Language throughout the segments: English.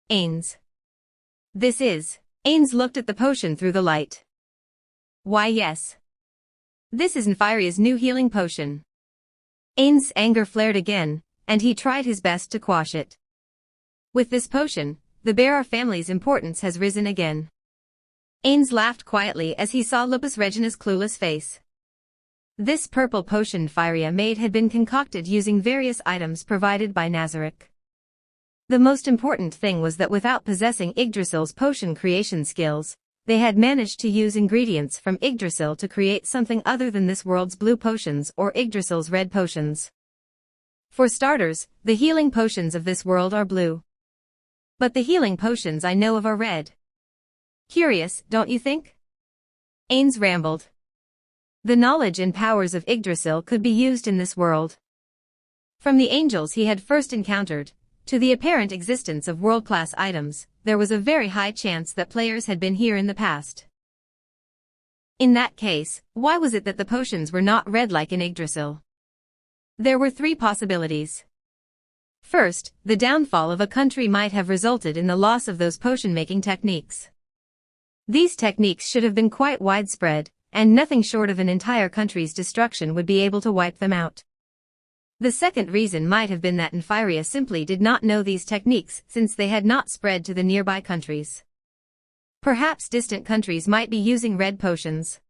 Ains. This is. Ains looked at the potion through the light. Why yes. This is Nfiria's new healing potion. Ains' anger flared again, and he tried his best to quash it. With this potion, the Bearer family's importance has risen again. Ains laughed quietly as he saw Lupus Regina's clueless face. This purple potion Nfiria made had been concocted using various items provided by Nazarick. The most important thing was that without possessing Yggdrasil's potion creation skills, they had managed to use ingredients from Yggdrasil to create something other than this world's blue potions or Yggdrasil's red potions. For starters, the healing potions of this world are blue. But the healing potions I know of are red. Curious, don't you think? Ains rambled. The knowledge and powers of Yggdrasil could be used in this world. From the angels he had first encountered, to the apparent existence of world-class items, there was a very high chance that players had been here in the past. In that case, why was it that the potions were not red like in Yggdrasil? There were three possibilities. First, the downfall of a country might have resulted in the loss of those potion-making techniques. These techniques should have been quite widespread, and nothing short of an entire country's destruction would be able to wipe them out. The second reason might have been that Nfiria simply did not know these techniques since they had not spread to the nearby countries. Perhaps distant countries might be using red potions.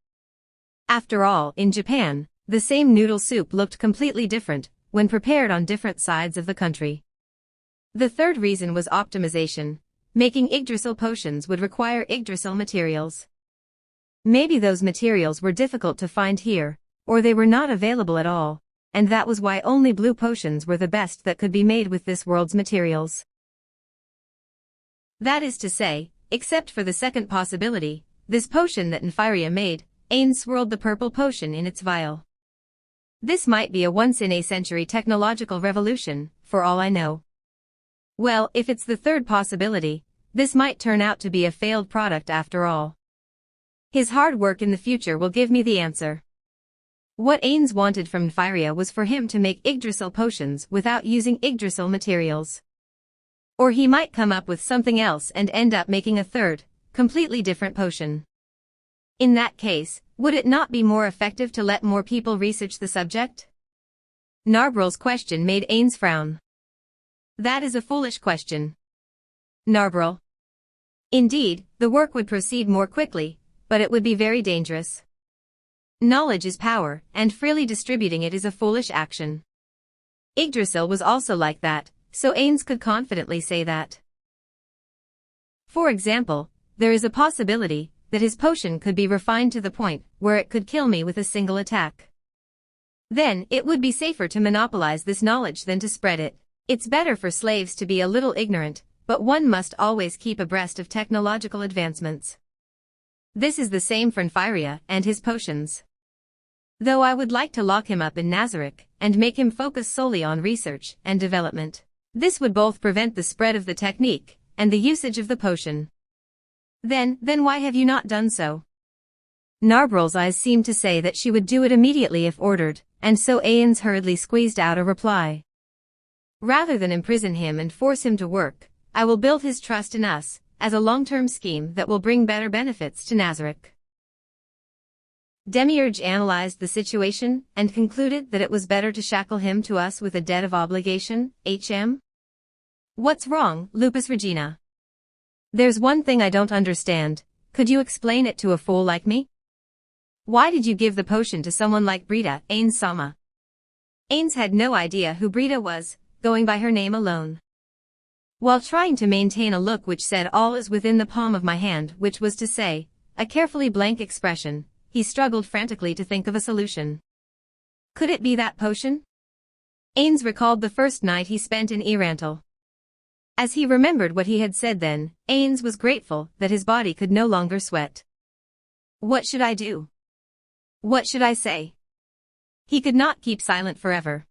After all, in Japan, the same noodle soup looked completely different when prepared on different sides of the country. The third reason was optimization. Making Yggdrasil potions would require Yggdrasil materials. Maybe those materials were difficult to find here, or they were not available at all, and that was why only blue potions were the best that could be made with this world's materials. That is to say, except for the second possibility, this potion that Nfiria made, Ains swirled the purple potion in its vial. This might be a once-in-a-century technological revolution, for all I know. Well, if it's the third possibility, this might turn out to be a failed product after all. His hard work in the future will give me the answer. What Ains wanted from Nfiria was for him to make Yggdrasil potions without using Yggdrasil materials. Or he might come up with something else and end up making a third, completely different potion. In that case, would it not be more effective to let more people research the subject? Narbrel's question made Ains frown. That is a foolish question. Narbrel. Indeed, the work would proceed more quickly, but it would be very dangerous. Knowledge is power, and freely distributing it is a foolish action. Yggdrasil was also like that, so Ains could confidently say that. For example, there is a possibility that his potion could be refined to the point where it could kill me with a single attack. Then, it would be safer to monopolize this knowledge than to spread it. It's better for slaves to be a little ignorant, but one must always keep abreast of technological advancements. This is the same for Nfiria and his potions. Though I would like to lock him up in Nazarick and make him focus solely on research and development. This would both prevent the spread of the technique and the usage of the potion. Then why have you not done so? Narbrel's eyes seemed to say that she would do it immediately if ordered, and so Ains hurriedly squeezed out a reply. Rather than imprison him and force him to work, I will build his trust in us, as a long-term scheme that will bring better benefits to Nazarick. Demiurge analyzed the situation and concluded that it was better to shackle him to us with a debt of obligation, HM? What's wrong, Lupus Regina? There's one thing I don't understand. Could you explain it to a fool like me? Why did you give the potion to someone like Brita, Ains Sama? Ains had no idea who Brita was, going by her name alone. While trying to maintain a look which said all is within the palm of my hand, which was to say, a carefully blank expression, he struggled frantically to think of a solution. Could it be that potion? Ains recalled the first night he spent in Erantal. As he remembered what he had said then, Ains was grateful that his body could no longer sweat. What should I do? What should I say? He could not keep silent forever.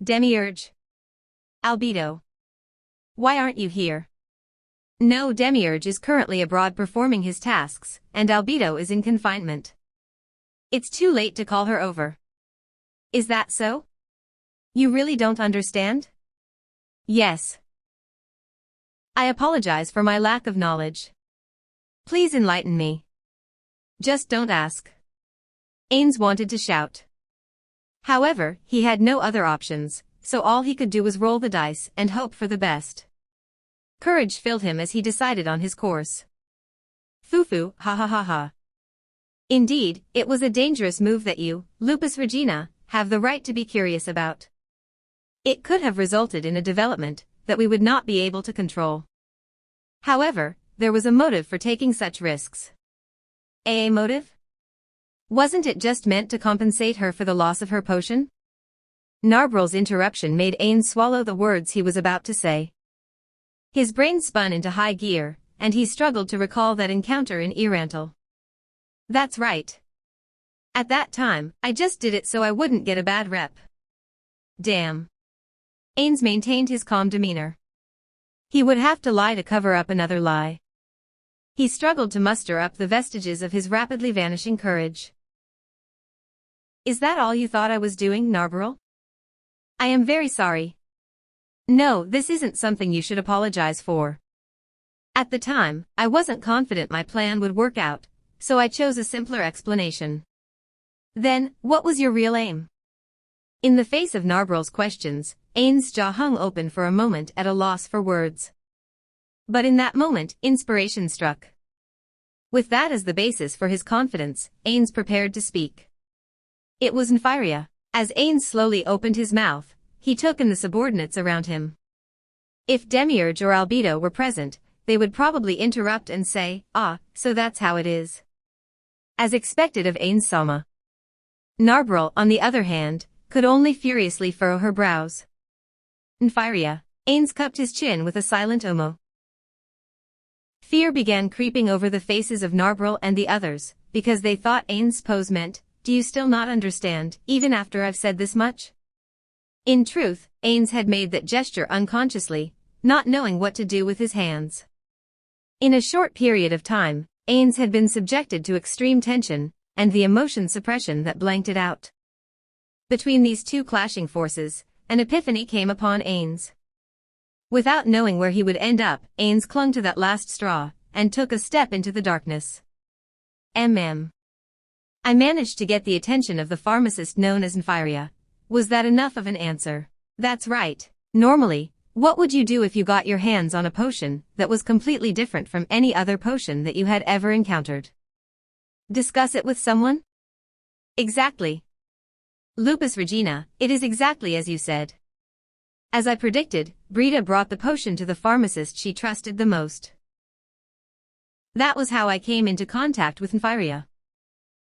Demiurge. Albedo. Why aren't you here? No, Demiurge is currently abroad performing his tasks, and Albedo is in confinement. It's too late to call her over. Is that so? You really don't understand? Yes. I apologize for my lack of knowledge. Please enlighten me. Just don't ask. Ains wanted to shout. However, he had no other options, so all he could do was roll the dice and hope for the best. Courage filled him as he decided on his course. Fufu, ha ha ha ha. Indeed, it was a dangerous move that you, Lupus Regina, have the right to be curious about. It could have resulted in a development that we would not be able to control. However, there was a motive for taking such risks. A motive? Wasn't it just meant to compensate her for the loss of her potion? Narbrel's interruption made Ains swallow the words he was about to say. His brain spun into high gear, and he struggled to recall that encounter in Irantal. That's right. At that time, I just did it so I wouldn't get a bad rep. Damn. Ains maintained his calm demeanor. He would have to lie to cover up another lie. He struggled to muster up the vestiges of his rapidly vanishing courage. Is that all you thought I was doing, Narbrel? I am very sorry. No, this isn't something you should apologize for. At the time, I wasn't confident my plan would work out, so I chose a simpler explanation. Then, what was your real aim? In the face of Narbrel's questions, Ains' jaw hung open for a moment at a loss for words. But in that moment, inspiration struck. With that as the basis for his confidence, Ains prepared to speak. It was Nymphyria. As Ains slowly opened his mouth, he took in the subordinates around him. If Demiurge or Albedo were present, they would probably interrupt and say, "Ah, so that's how it is." As expected of Ains Sama. Narbrel, on the other hand, could only furiously furrow her brows. Nymphyria. Ains cupped his chin with a silent omo. Fear began creeping over the faces of Narbrel and the others, because they thought Ains' pose meant, "Do you still not understand, even after I've said this much?" In truth, Ains had made that gesture unconsciously, not knowing what to do with his hands. In a short period of time, Ains had been subjected to extreme tension, and the emotion suppression that blanked it out. Between these two clashing forces, an epiphany came upon Ains. Without knowing where he would end up, Ains clung to that last straw, and took a step into the darkness. I managed to get the attention of the pharmacist known as Nymphyria. Was that enough of an answer? That's right. Normally, what would you do if you got your hands on a potion that was completely different from any other potion that you had ever encountered? Discuss it with someone? Exactly. Lupus Regina, it is exactly as you said. As I predicted, Brita brought the potion to the pharmacist she trusted the most. That was how I came into contact with Nymphyria.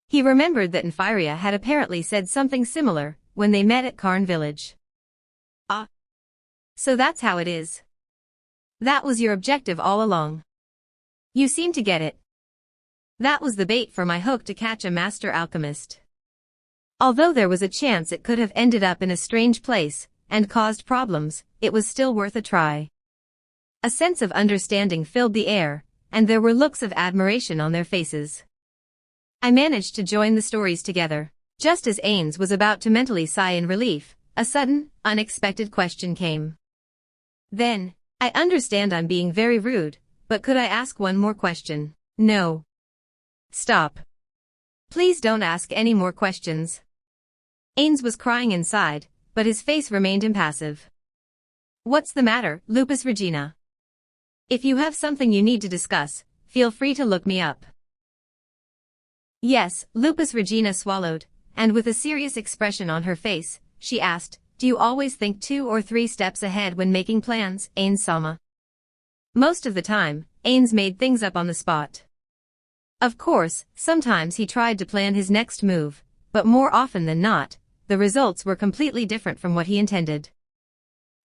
He remembered that Nymphyria had apparently said something similar when they met at Karn village. Ah. So that's how it is. That was your objective all along. You seem to get it. That was the bait for my hook to catch a master alchemist. Although there was a chance it could have ended up in a strange place and caused problems, it was still worth a try. A sense of understanding filled the air, and there were looks of admiration on their faces. I managed to join the stories together. Just as Ains was about to mentally sigh in relief, a sudden, unexpected question came. Then, I understand I'm being very rude, but could I ask one more question? No. Stop. Please don't ask any more questions. Ains was crying inside, but his face remained impassive. What's the matter, Lupus Regina? If you have something you need to discuss, feel free to look me up. Yes, Lupus Regina swallowed, and with a serious expression on her face, she asked, "Do you always think 2 or 3 steps ahead when making plans, Ains Sama?" Most of the time, Ains made things up on the spot. Of course, sometimes he tried to plan his next move, but more often than not, the results were completely different from what he intended.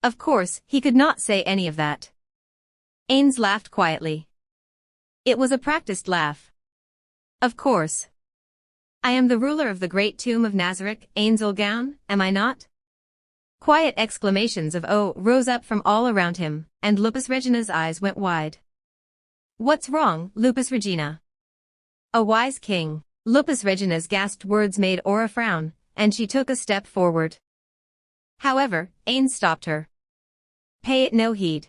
Of course, he could not say any of that. Ains laughed quietly. It was a practiced laugh. Of course. I am the ruler of the great tomb of Nazarick, Ains Ulgaun, am I not? Quiet exclamations of "Oh" rose up from all around him, and Lupus Regina's eyes went wide. What's wrong, Lupus Regina? A wise king. Lupus Regina's gasped words made Aura frown, and she took a step forward. However, Ains stopped her. Pay it no heed.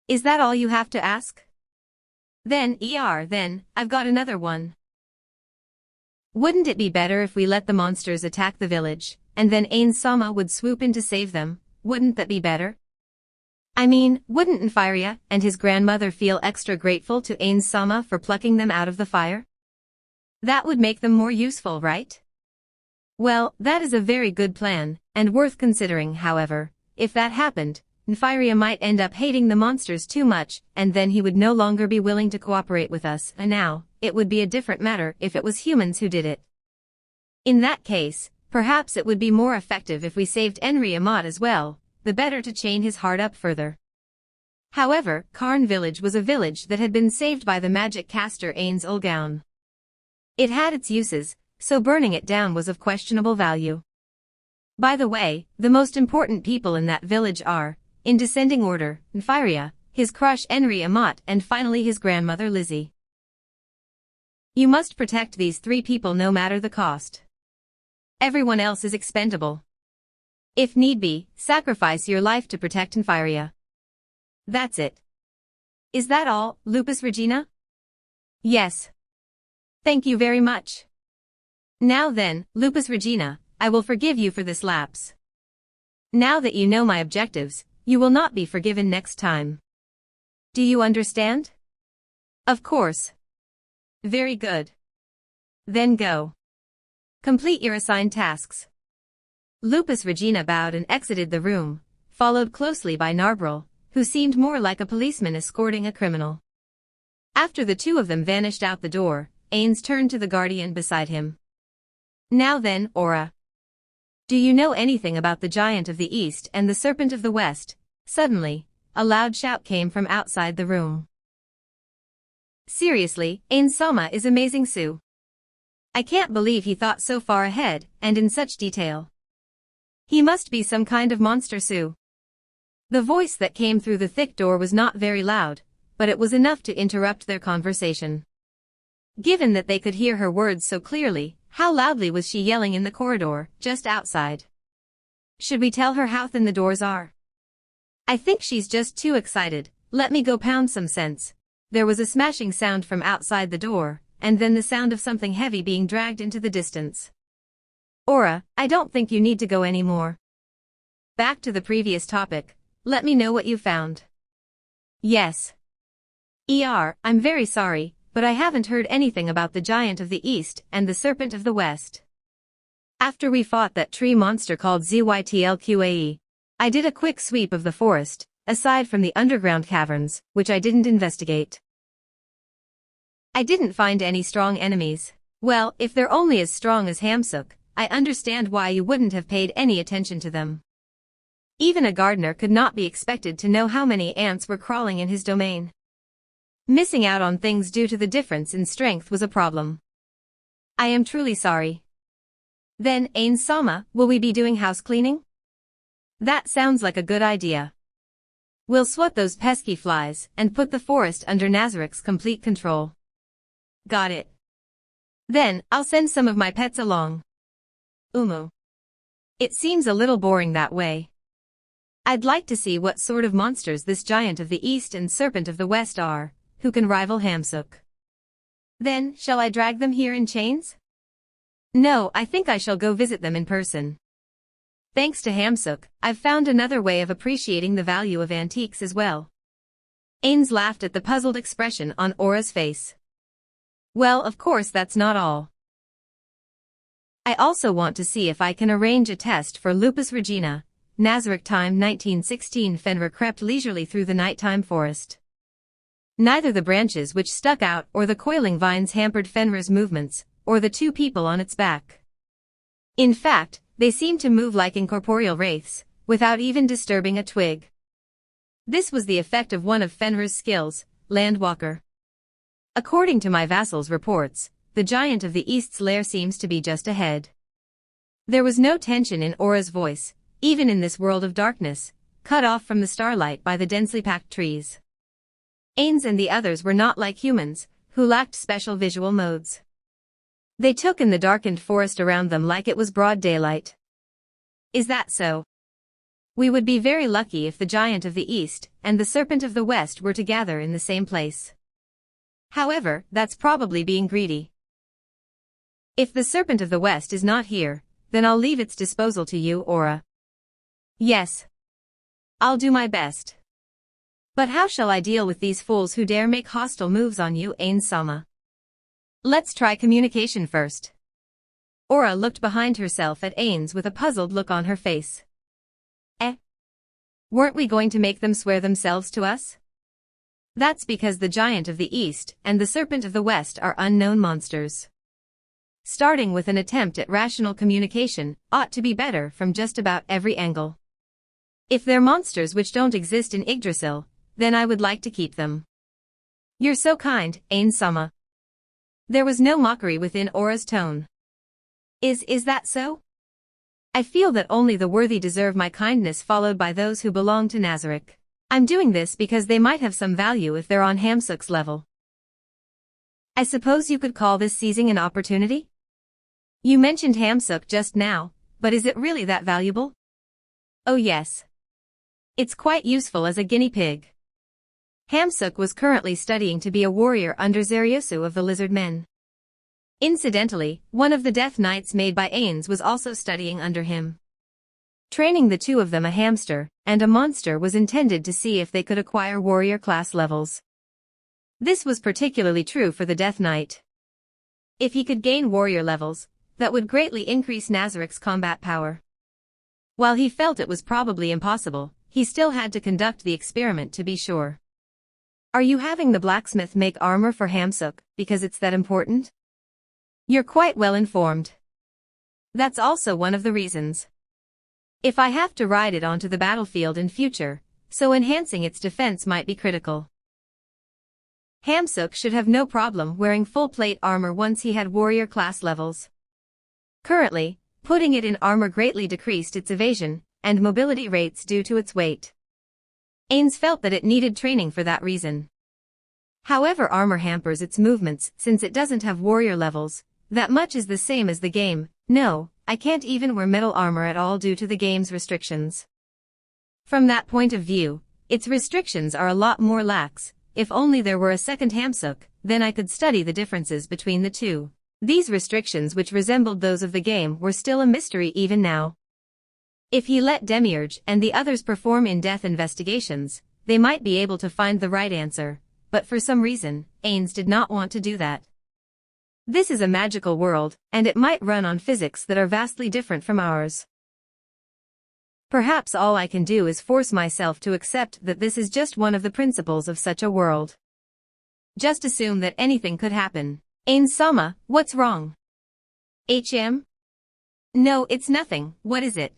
Is that all you have to ask? Then, I've got another one. Wouldn't it be better if we let the monsters attack the village, and then Ain-sama would swoop in to save them? Wouldn't that be better? I mean, wouldn't Nfiria and his grandmother feel extra grateful to Ain-sama for plucking them out of the fire? That would make them more useful, right? Well, that is a very good plan, and worth considering. However, if that happened, Nfiria might end up hating the monsters too much, and then he would no longer be willing to cooperate with us. And now, it would be a different matter if it was humans who did it. In that case, perhaps it would be more effective if we saved Enri Amat as well, the better to chain his heart up further. However, Karn village was a village that had been saved by the magic caster Ains Ulgaun. It had its uses, so burning it down was of questionable value. By the way, the most important people in that village are, in descending order, Nfiria, his crush Enri Amat, and finally his grandmother Lizzie. You must protect these three people no matter the cost. Everyone else is expendable. If need be, sacrifice your life to protect Nfiria. That's it. Is that all, Lupus Regina? Yes. Thank you very much. Now then, Lupus Regina, I will forgive you for this lapse. Now that you know my objectives, you will not be forgiven next time. Do you understand? Of course. Very good. Then go. Complete your assigned tasks. Lupus Regina bowed and exited the room, followed closely by Narbril, who seemed more like a policeman escorting a criminal. After the two of them vanished out the door, Ains turned to the guardian beside him. Now then, Aura. Do you know anything about the Giant of the East and the Serpent of the West? Suddenly, a loud shout came from outside the room. Seriously, Ain-sama is amazing, Sue. I can't believe he thought so far ahead, and in such detail. He must be some kind of monster, Sue. The voice that came through the thick door was not very loud, but it was enough to interrupt their conversation. Given that they could hear her words so clearly, how loudly was she yelling in the corridor, just outside? Should we tell her how thin the doors are? I think she's just too excited. Let me go pound some sense. There was a smashing sound from outside the door, and then the sound of something heavy being dragged into the distance. Aura, I don't think you need to go anymore. Back to the previous topic. Let me know what you found. Yes. I'm very sorry, but I haven't heard anything about the Giant of the East and the Serpent of the West. After we fought that tree monster called Zytlqae, I did a quick sweep of the forest, aside from the underground caverns, which I didn't investigate. I didn't find any strong enemies. Well, if they're only as strong as Hamsuk, I understand why you wouldn't have paid any attention to them. Even a gardener could not be expected to know how many ants were crawling in his domain. Missing out on things due to the difference in strength was a problem. I am truly sorry. Then, Ain-sama, will we be doing house cleaning? That sounds like a good idea. We'll swat those pesky flies and put the forest under Nazarik's complete control. Got it. Then, I'll send some of my pets along. It seems a little boring that way. I'd like to see what sort of monsters this Giant of the East and Serpent of the West are, who can rival Hamsuk. Then, shall I drag them here in chains? No, I think I shall go visit them in person. Thanks to Hamsuk, I've found another way of appreciating the value of antiques as well. Ains laughed at the puzzled expression on Aura's face. Well, of course that's not all. I also want to see if I can arrange a test for Lupus Regina. Nazarik time 1916. Fenrir crept leisurely through the nighttime forest. Neither the branches which stuck out or the coiling vines hampered Fenrir's movements, or the two people on its back. In fact, they seemed to move like incorporeal wraiths, without even disturbing a twig. This was the effect of one of Fenrir's skills, Landwalker. According to my vassal's reports, the Giant of the East's lair seems to be just ahead. There was no tension in Aura's voice, even in this world of darkness, cut off from the starlight by the densely packed trees. Ains and the others were not like humans, who lacked special visual modes. They took in the darkened forest around them like it was broad daylight. Is that so? We would be very lucky if the giant of the east and the serpent of the west were to gather in the same place. However, that's probably being greedy. If the serpent of the west is not here, then I'll leave its disposal to you, Aura. Yes. I'll do my best. But how shall I deal with these fools who dare make hostile moves on you, Ain-sama? Let's try communication first. Aura looked behind herself at Ains with a puzzled look on her face. Weren't we going to make them swear themselves to us? That's because the giant of the east and the serpent of the west are unknown monsters. Starting with an attempt at rational communication ought to be better from just about every angle. If they're monsters which don't exist in Yggdrasil, then I would like to keep them. You're so kind, Ain-sama. There was no mockery within Aura's tone. Is that so? I feel that only the worthy deserve my kindness, followed by those who belong to Nazarick. I'm doing this because they might have some value if they're on Hamsuk's level. I suppose you could call this seizing an opportunity? You mentioned Hamsuk just now, but is it really that valuable? Oh yes. It's quite useful as a guinea pig. Hamsuk was currently studying to be a warrior under Zeryosu of the Lizard Men. Incidentally, one of the Death Knights made by Ains was also studying under him. Training the two of them, a hamster and a monster, was intended to see if they could acquire warrior class levels. This was particularly true for the Death Knight. If he could gain warrior levels, that would greatly increase Nazarick's combat power. While he felt it was probably impossible, he still had to conduct the experiment to be sure. Are you having the blacksmith make armor for Hamsuk because it's that important? You're quite well informed. That's also one of the reasons. If I have to ride it onto the battlefield in future, so enhancing its defense might be critical. Hamsuk should have no problem wearing full plate armor once he had warrior class levels. Currently, putting it in armor greatly decreased its evasion and mobility rates due to its weight. Ains felt that it needed training for that reason. However, armor hampers its movements since it doesn't have warrior levels. That much is the same as the game. No, I can't even wear metal armor at all due to the game's restrictions. From that point of view, its restrictions are a lot more lax. If only there were a second Hamsuk, then I could study the differences between the two. These restrictions, which resembled those of the game, were still a mystery even now. If he let Demiurge and the others perform in-depth investigations, they might be able to find the right answer, but for some reason, Ains did not want to do that. This is a magical world, and it might run on physics that are vastly different from ours. Perhaps all I can do is force myself to accept that this is just one of the principles of such a world. Just assume that anything could happen. Ain-sama, what's wrong? No, it's nothing. What is it?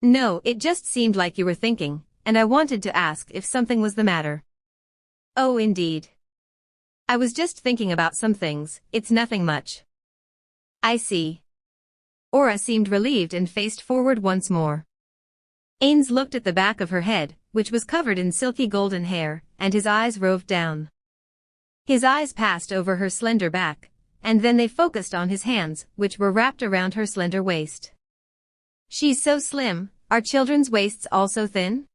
No, it just seemed like you were thinking, and I wanted to ask if something was the matter. Oh, indeed. I was just thinking about some things. It's nothing much. I see. Aura seemed relieved and faced forward once more. Ains looked at the back of her head, which was covered in silky golden hair, and his eyes roved down. His eyes passed over her slender back, and then they focused on his hands, which were wrapped around her slender waist. She's so slim. Are children's waists also thin?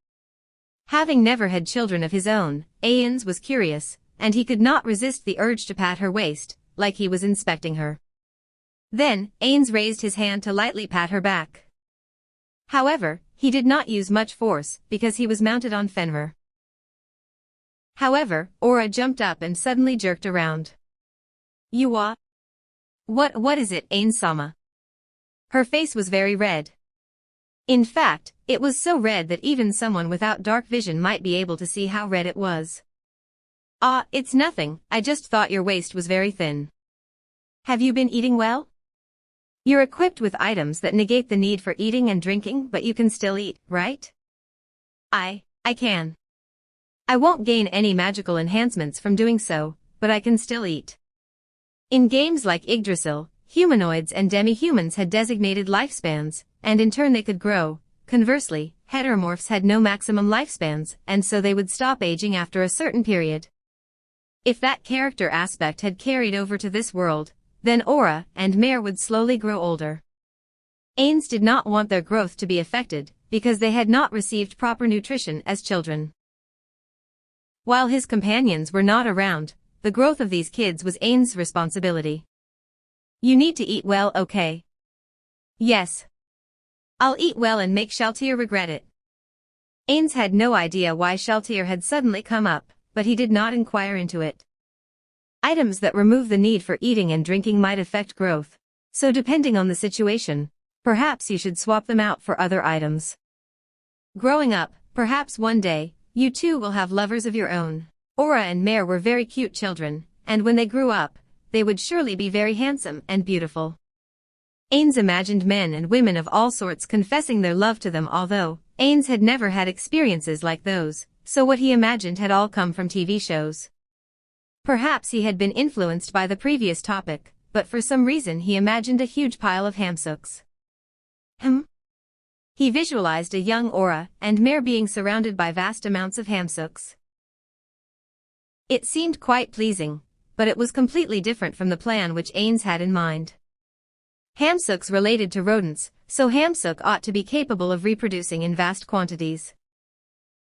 Having never had children of his own, Ains was curious, and he could not resist the urge to pat her waist, like he was inspecting her. Then, Ains raised his hand to lightly pat her back. However, he did not use much force, because he was mounted on Fenrir. However, Aura jumped up and suddenly jerked around. What is it, Ain-sama? Her face was very red. In fact, it was so red that even someone without dark vision might be able to see how red it was. It's nothing, I just thought your waist was very thin. Have you been eating well? You're equipped with items that negate the need for eating and drinking, but you can still eat, right? I can. I won't gain any magical enhancements from doing so, but I can still eat. In games like Yggdrasil, humanoids and demi-humans had designated lifespans, and in turn they could grow. Conversely, heteromorphs had no maximum lifespans, and so they would stop aging after a certain period. If that character aspect had carried over to this world, then Aura and Mare would slowly grow older. Ains did not want their growth to be affected, because they had not received proper nutrition as children. While his companions were not around, the growth of these kids was Ain's responsibility. You need to eat well, okay? Yes. I'll eat well and make Sheltier regret it. Ains had no idea why Sheltier had suddenly come up, but he did not inquire into it. Items that remove the need for eating and drinking might affect growth, so depending on the situation, perhaps you should swap them out for other items. Growing up, perhaps one day, you too will have lovers of your own. Aura and Mare were very cute children, and when they grew up, they would surely be very handsome and beautiful. Ains imagined men and women of all sorts confessing their love to them, although Ains had never had experiences like those, so what he imagined had all come from TV shows. Perhaps he had been influenced by the previous topic, but for some reason he imagined a huge pile of hamsooks. He visualized a young Aura and Mare being surrounded by vast amounts of hamsooks. It seemed quite pleasing, but it was completely different from the plan which Ains had in mind. Hamsooks related to rodents, so hamsook ought to be capable of reproducing in vast quantities.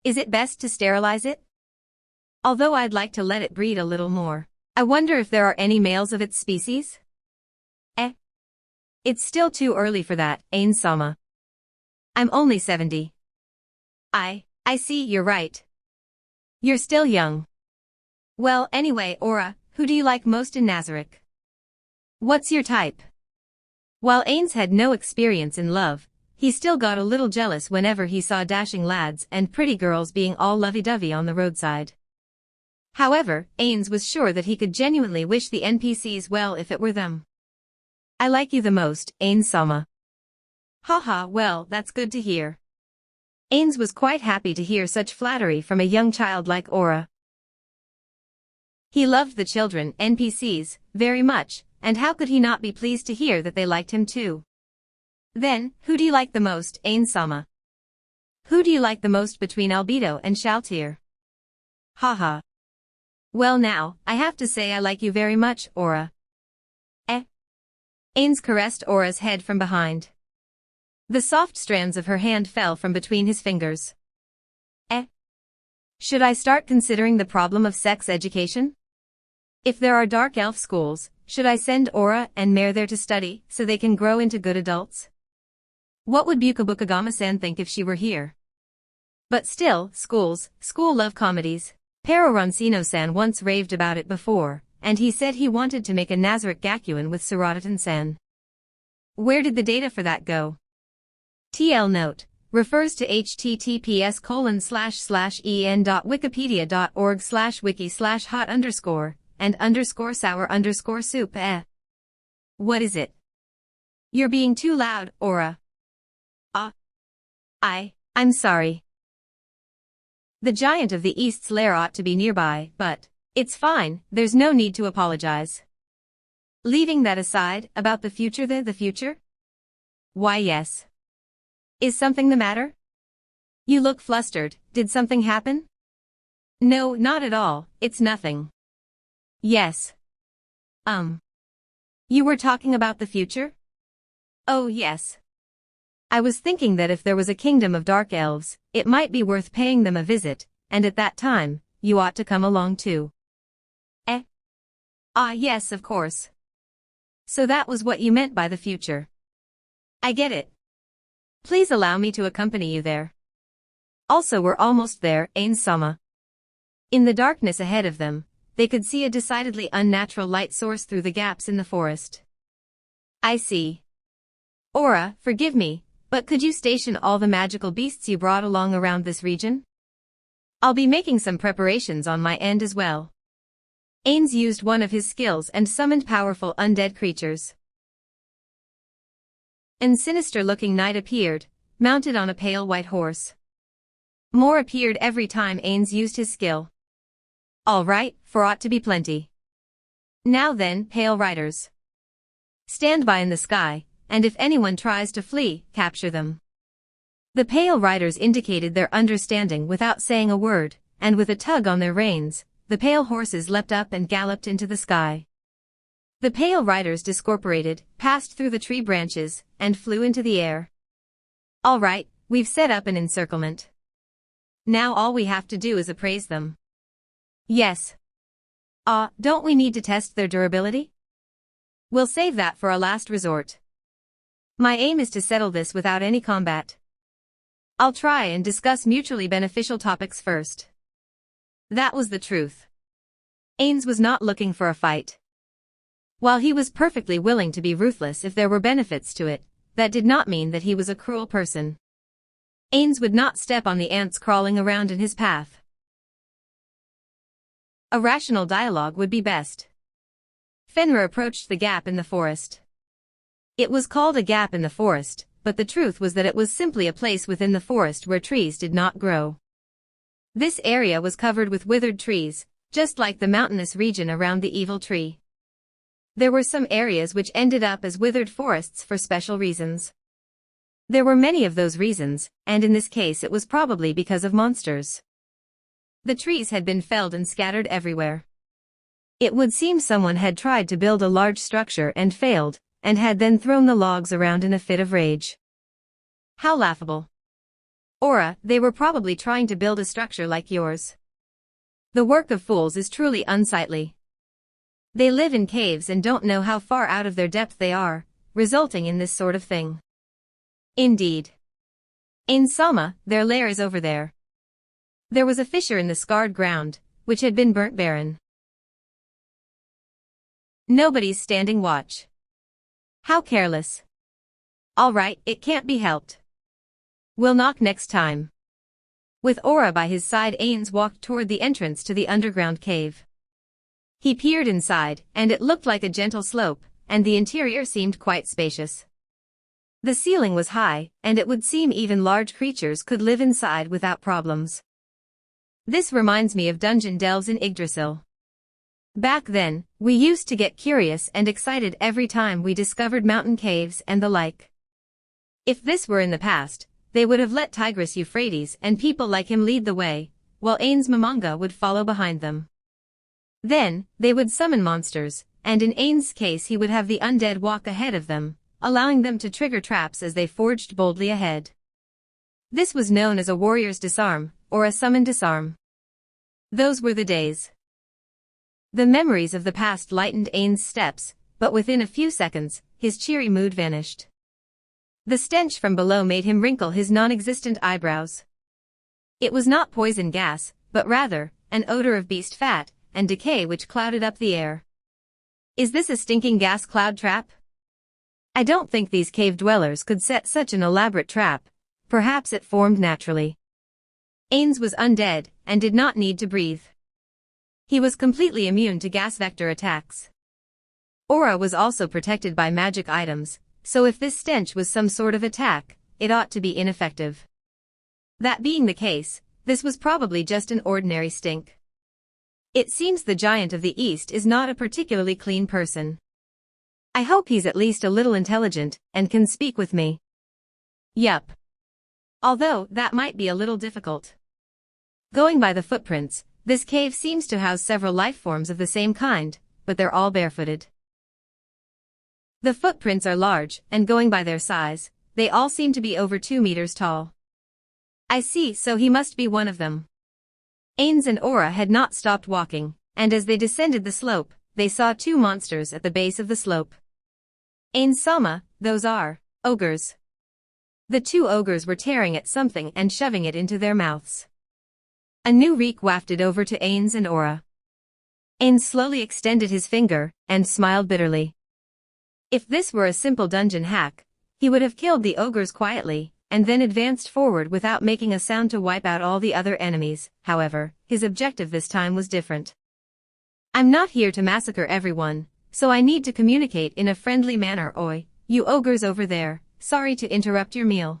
Is it best to sterilize it? Although I'd like to let it breed a little more. I wonder if there are any males of its species? It's still too early for that, Ains-sama. I'm only 70. I see, you're right. You're still young. Well, anyway, Aura, who do you like most in Nazarick? What's your type? While Ains had no experience in love, he still got a little jealous whenever he saw dashing lads and pretty girls being all lovey-dovey on the roadside. However, Ains was sure that he could genuinely wish the NPCs well if it were them. I like you the most, Ains-sama. Haha, well, that's good to hear. Ains was quite happy to hear such flattery from a young child like Aura. He loved the children, NPCs, very much, and how could he not be pleased to hear that they liked him too? Then, who do you like the most, Ains-sama? Who do you like the most between Albedo and Shaltier? Haha. Well now, I have to say I like you very much, Aura. Ains caressed Aura's head from behind. The soft strands of her hand fell from between his fingers. Should I start considering the problem of sex education? If there are dark elf schools, should I send Aura and Mare there to study, so they can grow into good adults? What would Bukabukagama-san think if she were here? But still, schools, school love comedies. Pero Roncino-san once raved about it before, and he said he wanted to make a Nazarick Gakuen with Suradatan-san. Where did the data for that go? TL note, refers to https://en.wikipedia.org/wiki/hot_and_sour_soup. What is it? You're being too loud, Aura. I'm sorry. The giant of the East's lair ought to be nearby, but it's fine, there's no need to apologize. Leaving that aside, about the future the future? Why yes. Is something the matter? You look flustered, did something happen? No, not at all, it's nothing. Yes. You were talking about the future? Oh yes. I was thinking that if there was a kingdom of dark elves, it might be worth paying them a visit, and at that time, you ought to come along too. Yes, of course. So that was what you meant by the future. I get it. Please allow me to accompany you there. Also, we're almost there, Ains-sama. In the darkness ahead of them, they could see a decidedly unnatural light source through the gaps in the forest. I see. Aura, forgive me, but could you station all the magical beasts you brought along around this region? I'll be making some preparations on my end as well. Ains used one of his skills and summoned powerful undead creatures. An sinister-looking knight appeared, mounted on a pale white horse. More appeared every time Ains used his skill. All right, for ought to be plenty. Now then, pale riders. Stand by in the sky, and if anyone tries to flee, capture them. The pale riders indicated their understanding without saying a word, and with a tug on their reins, the pale horses leapt up and galloped into the sky. The pale riders discorporated, passed through the tree branches, and flew into the air. All right, We've set up an encirclement. Now all we have to do is appraise them. Yes. Don't we need to test their durability? We'll save that for a last resort. My aim is to settle this without any combat. I'll try and discuss mutually beneficial topics first. That was the truth. Ains was not looking for a fight. While he was perfectly willing to be ruthless if there were benefits to it, that did not mean that he was a cruel person. Ains would not step on the ants crawling around in his path. A rational dialogue would be best. Fenrir approached the gap in the forest. It was called a gap in the forest, but the truth was that it was simply a place within the forest where trees did not grow. This area was covered with withered trees, just like the mountainous region around the evil tree. There were some areas which ended up as withered forests for special reasons. There were many of those reasons, and in this case it was probably because of monsters. The trees had been felled and scattered everywhere. It would seem someone had tried to build a large structure and failed, and had then thrown the logs around in a fit of rage. How laughable. Aura, they were probably trying to build a structure like yours. The work of fools is truly unsightly. They live in caves and don't know how far out of their depth they are, resulting in this sort of thing. Indeed. In Sama, their lair is over there. There was a fissure in the scarred ground, which had been burnt barren. Nobody's standing watch. How careless. All right, it can't be helped. We'll knock next time. With Aura by his side, Ains walked toward the entrance to the underground cave. He peered inside, and it looked like a gentle slope, and the interior seemed quite spacious. The ceiling was high, and it would seem even large creatures could live inside without problems. This reminds me of dungeon delves in Yggdrasil. Back then, we used to get curious and excited every time we discovered mountain caves and the like. If this were in the past, they would have let Tigris Euphrates and people like him lead the way, while Ains Mamanga would follow behind them. Then, they would summon monsters, and in Ains' case he would have the undead walk ahead of them, allowing them to trigger traps as they forged boldly ahead. This was known as a warrior's disarm, or a summon disarm. Those were the days. The memories of the past lightened Ains' steps, but within a few seconds, his cheery mood vanished. The stench from below made him wrinkle his non-existent eyebrows. It was not poison gas, but rather, an odor of beast fat and decay which clouded up the air. Is this a stinking gas cloud trap? I don't think these cave dwellers could set such an elaborate trap. Perhaps it formed naturally. Ains was undead, and did not need to breathe. He was completely immune to gas vector attacks. Aura was also protected by magic items, so if this stench was some sort of attack, it ought to be ineffective. That being the case, this was probably just an ordinary stink. It seems the giant of the East is not a particularly clean person. I hope he's at least a little intelligent, and can speak with me. Yup. Although, that might be a little difficult. Going by the footprints, this cave seems to house several life forms of the same kind, but they're all barefooted. The footprints are large, and going by their size, they all seem to be over 2 meters tall. I see, so he must be one of them. Ains and Aura had not stopped walking, and as they descended the slope, they saw 2 monsters at the base of the slope. Ains Sama, those are ogres. The 2 ogres were tearing at something and shoving it into their mouths. A new reek wafted over to Ains and Aura. Ains slowly extended his finger, and smiled bitterly. If this were a simple dungeon hack, he would have killed the ogres quietly, and then advanced forward without making a sound to wipe out all the other enemies. However, his objective this time was different. I'm not here to massacre everyone, so I need to communicate in a friendly manner. Oi, you ogres over there, sorry to interrupt your meal.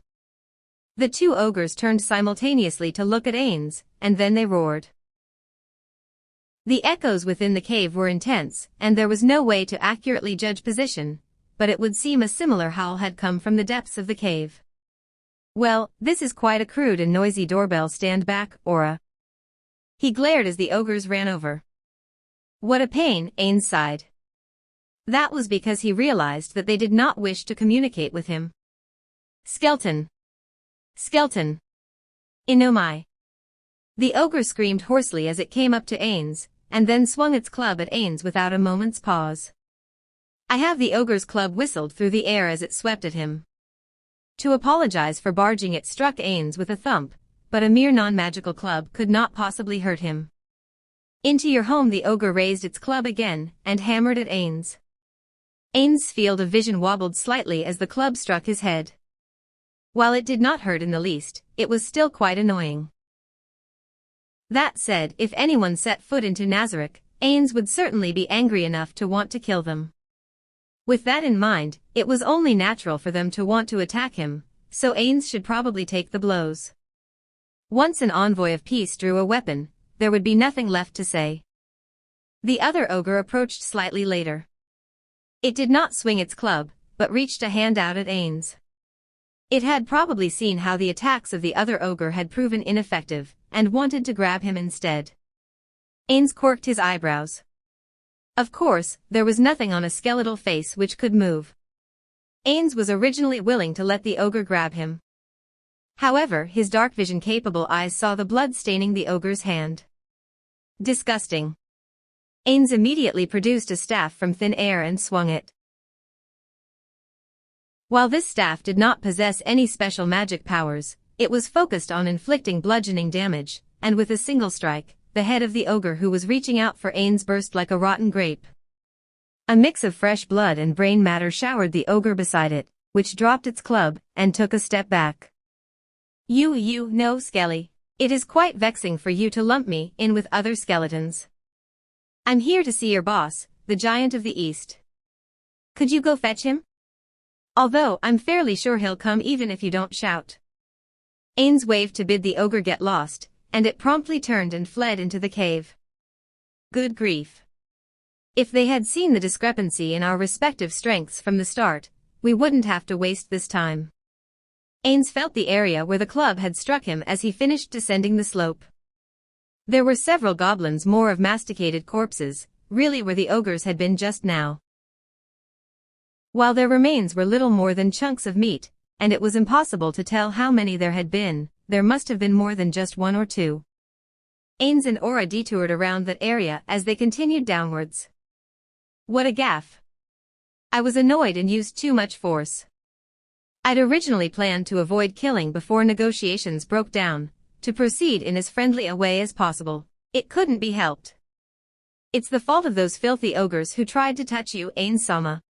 The 2 ogres turned simultaneously to look at Ains, and then they roared. The echoes within the cave were intense, and there was no way to accurately judge position, but it would seem a similar howl had come from the depths of the cave. Well, this is quite a crude and noisy doorbell. Stand back, Aura. He glared as the ogres ran over. What a pain, Ains sighed. That was because he realized that they did not wish to communicate with him. Skeleton. Skeleton. Inomai. The ogre screamed hoarsely as it came up to Ains, and then swung its club at Ains without a moment's pause. I have the ogre's club whistled through the air as it swept at him. To apologize for barging, it struck Ains with a thump, but a mere non-magical club could not possibly hurt him. Into your home, the ogre raised its club again, and hammered at Ains. Ains' field of vision wobbled slightly as the club struck his head. While it did not hurt in the least, it was still quite annoying. That said, if anyone set foot into Nazarick, Ains would certainly be angry enough to want to kill them. With that in mind, it was only natural for them to want to attack him, so Ains should probably take the blows. Once an envoy of peace drew a weapon, there would be nothing left to say. The other ogre approached slightly later. It did not swing its club, but reached a hand out at Ains. It had probably seen how the attacks of the other ogre had proven ineffective, and wanted to grab him instead. Ains quirked his eyebrows. Of course, there was nothing on a skeletal face which could move. Ains was originally willing to let the ogre grab him. However, his dark vision-capable eyes saw the blood staining the ogre's hand. Disgusting. Ains immediately produced a staff from thin air and swung it. While this staff did not possess any special magic powers, it was focused on inflicting bludgeoning damage, and with a single strike, the head of the ogre who was reaching out for Ains burst like a rotten grape. A mix of fresh blood and brain matter showered the ogre beside it, which dropped its club, and took a step back. You know, Skelly. It is quite vexing for you to lump me in with other skeletons. I'm here to see your boss, the Giant of the East. Could you go fetch him? Although I'm fairly sure he'll come even if you don't shout. Ains waved to bid the ogre get lost, and it promptly turned and fled into the cave. Good grief. If they had seen the discrepancy in our respective strengths from the start, we wouldn't have to waste this time. Ains felt the area where the club had struck him as he finished descending the slope. There were several goblins more of masticated corpses, really where the ogres had been just now. While their remains were little more than chunks of meat, and it was impossible to tell how many there had been, there must have been more than just one or two. Ains and Aura detoured around that area as they continued downwards. What a gaffe. I was annoyed and used too much force. I'd originally planned to avoid killing before negotiations broke down, to proceed in as friendly a way as possible. It couldn't be helped. It's the fault of those filthy ogres who tried to touch you, Ains-sama.